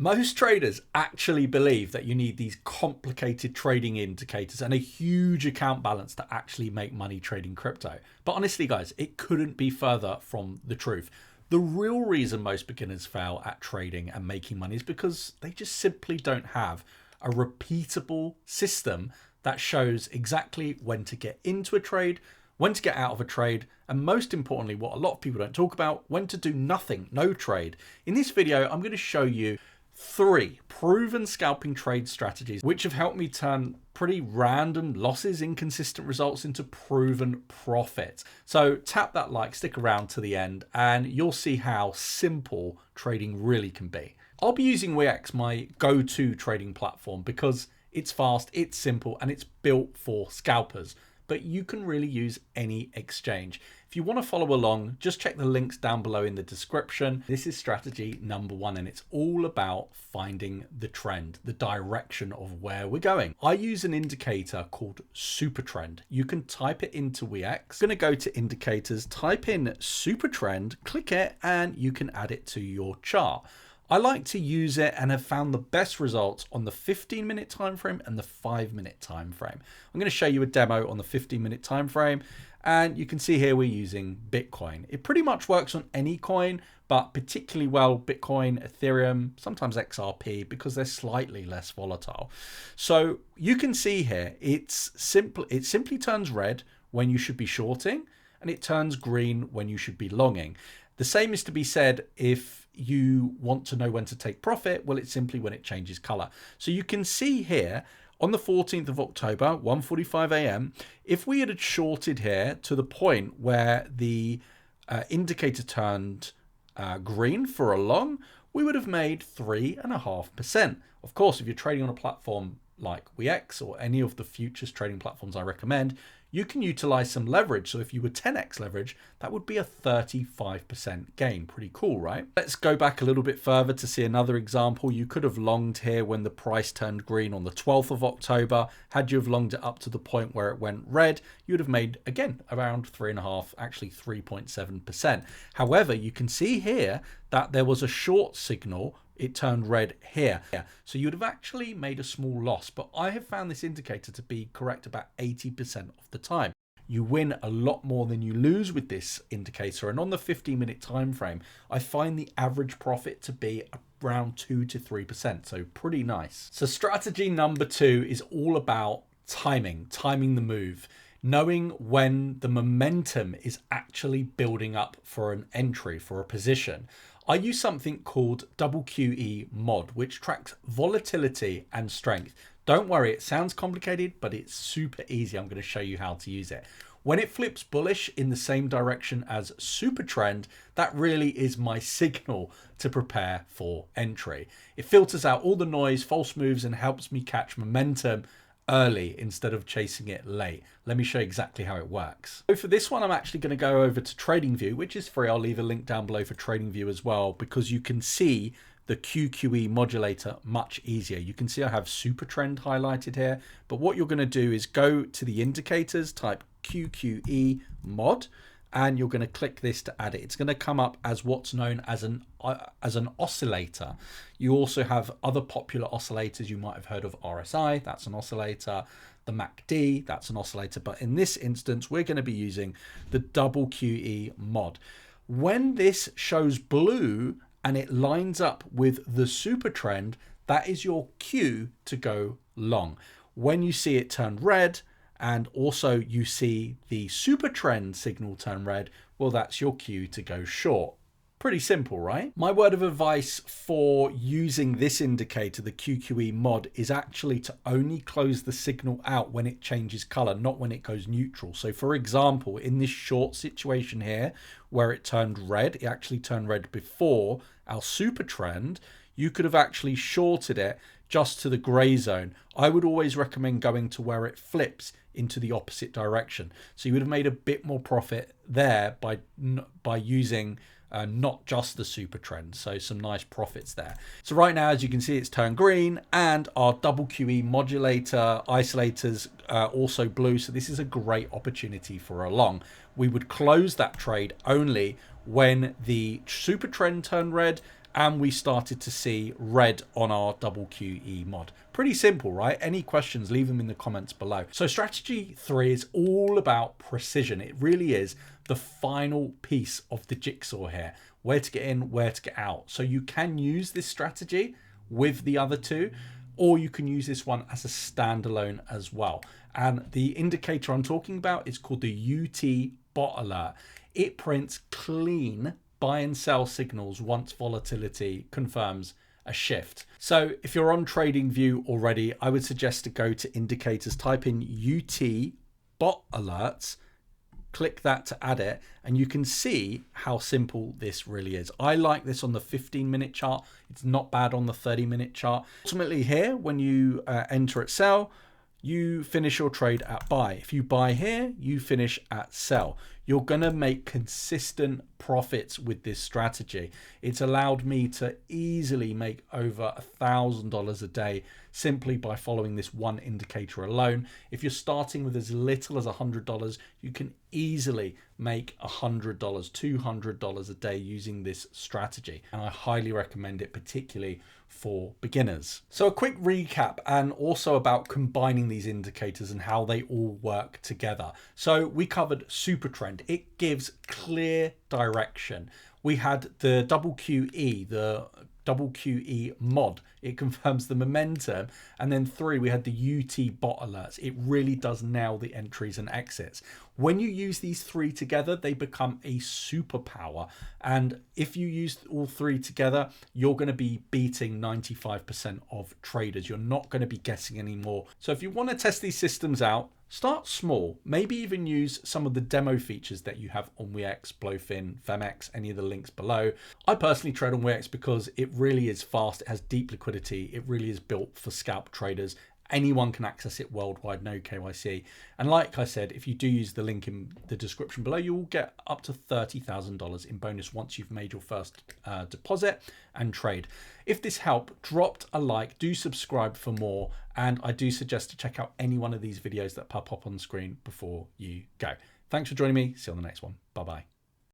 Most traders actually believe that you need these complicated trading indicators and a huge account balance to actually make money trading crypto. But honestly, guys, it couldn't be further from the truth. The real reason most beginners fail at trading and making money is because they just simply don't have a repeatable system that shows exactly when to get into a trade, when to get out of a trade, and most importantly, what a lot of people don't talk about, when to do nothing, no trade. In this video, I'm going to show you 3 proven scalping trade strategies which have helped me turn pretty random losses, inconsistent results into proven profit. So tap that like, stick around to the end, and you'll see how simple trading really can be. I'll be using 𝗕𝗏𝗃, my go-to trading platform, because it's fast, it's simple, and it's built for scalpers. But you can really use any exchange. If you want to follow along, just check the links down below in the description. This is strategy number 1, and it's all about finding the trend, the direction of where we're going. I use an indicator called Supertrend. You can type it into 𝗕𝗏𝗃. I'm going to go to indicators, type in Supertrend, click it, and you can add it to your chart. I like to use it and have found the best results on the 15-minute time frame and the 5-minute time frame. I'm going to show you a demo on the 15-minute time frame, and you can see here we're using Bitcoin. It pretty much works on any coin, but particularly well Bitcoin, Ethereum, sometimes XRP, because they're slightly less volatile. So you can see here it simply turns red when you should be shorting, and it turns green when you should be longing. The same is to be said if you want to know when to take profit. Well, it's simply when it changes color. So you can see here on the 14th of October, 1:45 a.m., if we had shorted here to the point where the indicator turned green for a long, we would have made 3.5%. Of course, if you're trading on a platform like 𝗕𝗏𝗃 or any of the futures trading platforms I recommend, you can utilize some leverage. So if you were 10x leverage, that would be a 35% gain. Pretty cool, right? Let's go back a little bit further to see another example. You could have longed here when the price turned green on the 12th of October. Had you have longed it up to the point where it went red, you would have made, again, around 3.5, actually 3.7%. However, you can see here that there was a short signal. It turned red here. So you would have actually made a small loss, but I have found this indicator to be correct about 80% of the time. You win a lot more than you lose with this indicator, and on the 15-minute time frame, I find the average profit to be around 2 to 3%, so pretty nice. So strategy number 2 is all about timing the move, knowing when the momentum is actually building up for an entry, for a position. I use something called QQE MOD, which tracks volatility and strength. Don't worry, it sounds complicated, but it's super easy. I'm going to show you how to use it. When it flips bullish in the same direction as Supertrend, that really is my signal to prepare for entry. It filters out all the noise, false moves, and helps me catch momentum early instead of chasing it late. Let me show you exactly how it works. So for this one, I'm actually going to go over to TradingView, which is free. I'll leave a link down below for TradingView as well, because you can see the QQE modulator much easier. You can see I have Supertrend highlighted here, but what you're going to do is go to the indicators, type QQE mod, and you're going to click this to add it. It's going to come up as what's known as an oscillator. You also have other popular oscillators. You might have heard of RSI, that's an oscillator. The MACD, that's an oscillator. But in this instance, we're going to be using the QQE mod. When this shows blue and it lines up with the Supertrend, that is your cue to go long. When you see it turn red, and also you see the Supertrend signal turn red, well, that's your cue to go short. Pretty simple, right? My word of advice for using this indicator, the QQE mod, is actually to only close the signal out when it changes color, not when it goes neutral. So for example, in this short situation here, where it turned red, it actually turned red before our Supertrend, you could have actually shorted it just to the gray zone. I would always recommend going to where it flips into the opposite direction. So you would have made a bit more profit there by using not just the Supertrend. So some nice profits there. So right now, as you can see, it's turned green, and our QQE modulator isolators also blue. So this is a great opportunity for a long. We would close that trade only when the Supertrend turned red and we started to see red on our QQE mod. Pretty simple, right? Any questions, leave them in the comments below. So strategy 3 is all about precision. It really is the final piece of the jigsaw here. Where to get in, where to get out. So you can use this strategy with the other two, or you can use this one as a standalone as well. And the indicator I'm talking about is called the 𝗕𝗏𝗺. It prints clean buy and sell signals once volatility confirms a shift. So if you're on TradingView already, I would suggest to go to indicators, type in 𝗕𝗏𝗺 alerts, click that to add it, and you can see how simple this really is. I like this on the 15-minute chart. It's not bad on the 30-minute chart. Ultimately here, when you enter at sell, you finish your trade at buy. If you buy here, you finish at sell. You're going to make consistent profits with this strategy. It's allowed me to easily make over $1,000 a day simply by following this one indicator alone. If you're starting with as little as $100, you can easily make $100, $200 a day using this strategy. And I highly recommend it, particularly for beginners. So a quick recap, and also about combining these indicators and how they all work together. So we covered Supertrend. It gives clear direction. We had the QQE, the QQE mod. It confirms the momentum. And then 3, we had the 𝗕𝗏𝗺 alerts. It really does nail the entries and exits. When you use these 3 together, they become a superpower. And if you use all 3 together, you're going to be beating 95% of traders. You're not going to be guessing anymore. So if you want to test these systems out, start small. Maybe even use some of the demo features that you have on 𝗕𝗏𝗶𝗺, 𝗕MX, any of the links below. I personally trade on 𝗕MX because it really is fast. It has deep liquidity. It really is built for scalp traders. Anyone can access it worldwide, no KYC. And like I said, if you do use the link in the description below, you will get up to $30,000 in bonus once you've made your first deposit and trade. If this helped, drop a like, do subscribe for more, and I do suggest to check out any one of these videos that pop up on the screen before you go. Thanks for joining me. See you on the next one. Bye-bye.